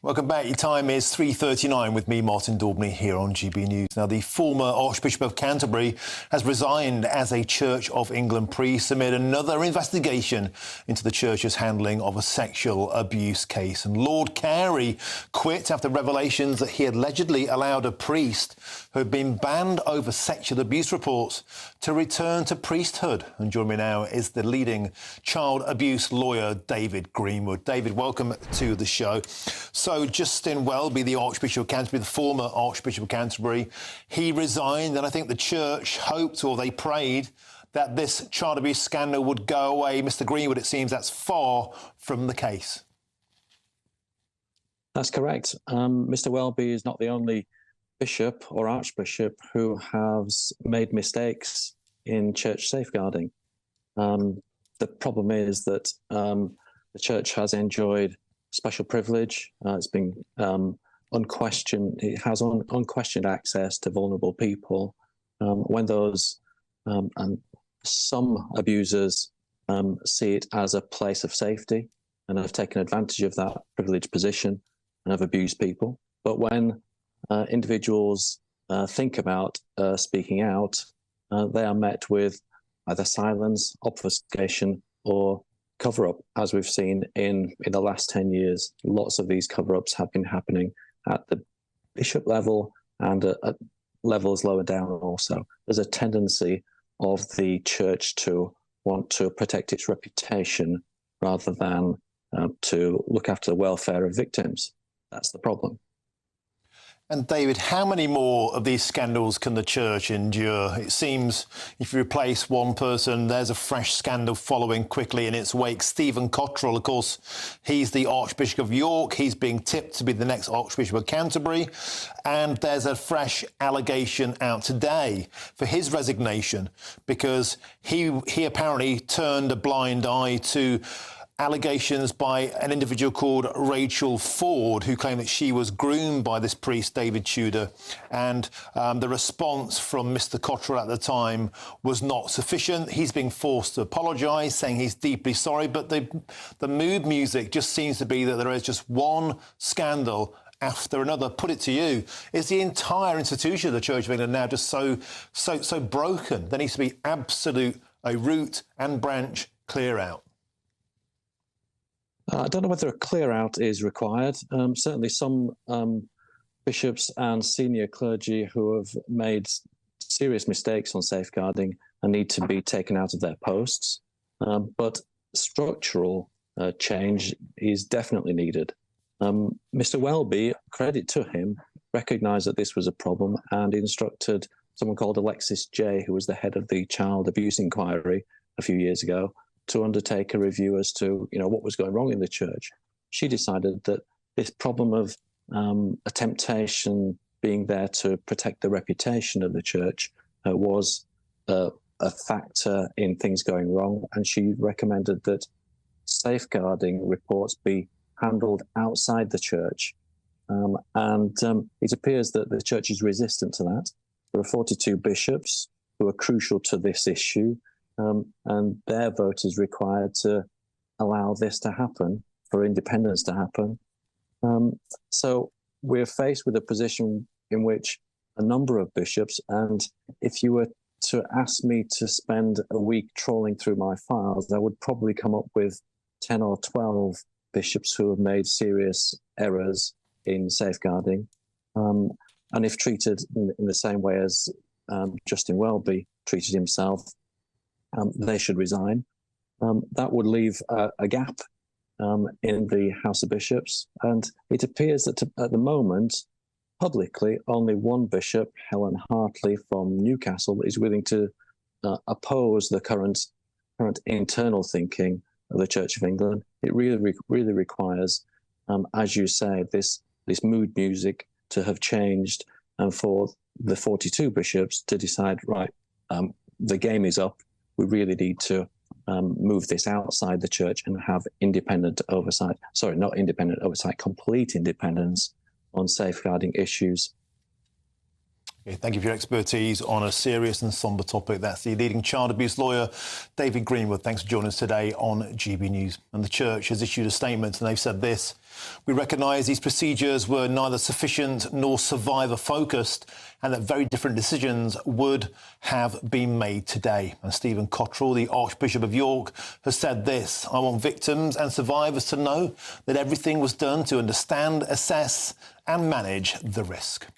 Welcome back. Your time is 3:39 with me, Martin Daubney, here on GB News. Now, the former Archbishop of Canterbury has resigned as a Church of England priest amid another investigation into the Church's handling of a sexual abuse case. And Lord Carey quit after revelations that he had allegedly allowed a priest who had been banned over sexual abuse reports to return to priesthood. And joining me now is the leading child abuse lawyer, David Greenwood. David, welcome to the show. So Justin Welby, the Archbishop of Canterbury, the former Archbishop of Canterbury, he resigned, and I think the Church hoped, or they prayed, that this child abuse scandal would go away. Mr. Greenwood, it seems that's far from the case. That's correct. Mr. Welby is not the only bishop or archbishop who has made mistakes in church safeguarding. The problem is that the Church has enjoyed special privilege. It's been unquestioned. It has unquestioned access to vulnerable people. When those and some abusers see it as a place of safety and have taken advantage of that privileged position and have abused people. But when individuals think about speaking out, they are met with either silence, obfuscation, or cover-up, as we've seen in the last 10 years. Lots of these cover-ups have been happening at the bishop level and at levels lower down also. There's a tendency of the Church to want to protect its reputation rather than to look after the welfare of victims. That's the problem. And David, how many more of these scandals can the Church endure? It seems if you replace one person, there's a fresh scandal following quickly in its wake. Stephen Cottrell, of course, he's the Archbishop of York. He's being tipped to be the next Archbishop of Canterbury. And there's a fresh allegation out today for his resignation because he apparently turned a blind eye to allegations by an individual called Rachel Ford, who claimed that she was groomed by this priest, David Tudor. And the response from Mr. Cottrell at the time was not sufficient. He's being forced to apologise, saying he's deeply sorry. But the mood music just seems to be that there is just one scandal after another. Put it to you, is the entire institution of the Church of England now just so broken? There needs to be a root and branch clear out. I don't know whether a clear out is required. Certainly some bishops and senior clergy who have made serious mistakes on safeguarding and need to be taken out of their posts. But structural change is definitely needed. Mr. Welby, credit to him, recognised that this was a problem and instructed someone called Alexis Jay, who was the head of the Child Abuse Inquiry a few years ago, to undertake a review as to what was going wrong in the Church. She decided that this problem of a temptation being there to protect the reputation of the Church was a factor in things going wrong, and she recommended that safeguarding reports be handled outside the Church. It appears that the Church is resistant to that. There are 42 bishops who are crucial to this issue, and their vote is required to allow this to happen, for independence to happen. So we're faced with a position in which a number of bishops, and if you were to ask me to spend a week trawling through my files, I would probably come up with 10 or 12 bishops who have made serious errors in safeguarding. And if treated in the same way as Justin Welby treated himself, they should resign. That would leave a gap in the House of Bishops. And it appears that at the moment, publicly, only one bishop, Helen Hartley from Newcastle, is willing to oppose the current internal thinking of the Church of England. It really requires, as you say, this mood music to have changed, and for the 42 bishops to decide, right, the game is up. We really need to move this outside the Church and have independent oversight. Sorry, not independent oversight, complete independence on safeguarding issues. Okay, thank you for your expertise on a serious and sombre topic. That's the leading child abuse lawyer, David Greenwood. Thanks for joining us today on GB News. And the Church has issued a statement and they've said this: "We recognise these procedures were neither sufficient nor survivor-focused and that very different decisions would have been made today." And Stephen Cottrell, the Archbishop of York, has said this: "I want victims and survivors to know that everything was done to understand, assess and manage the risk."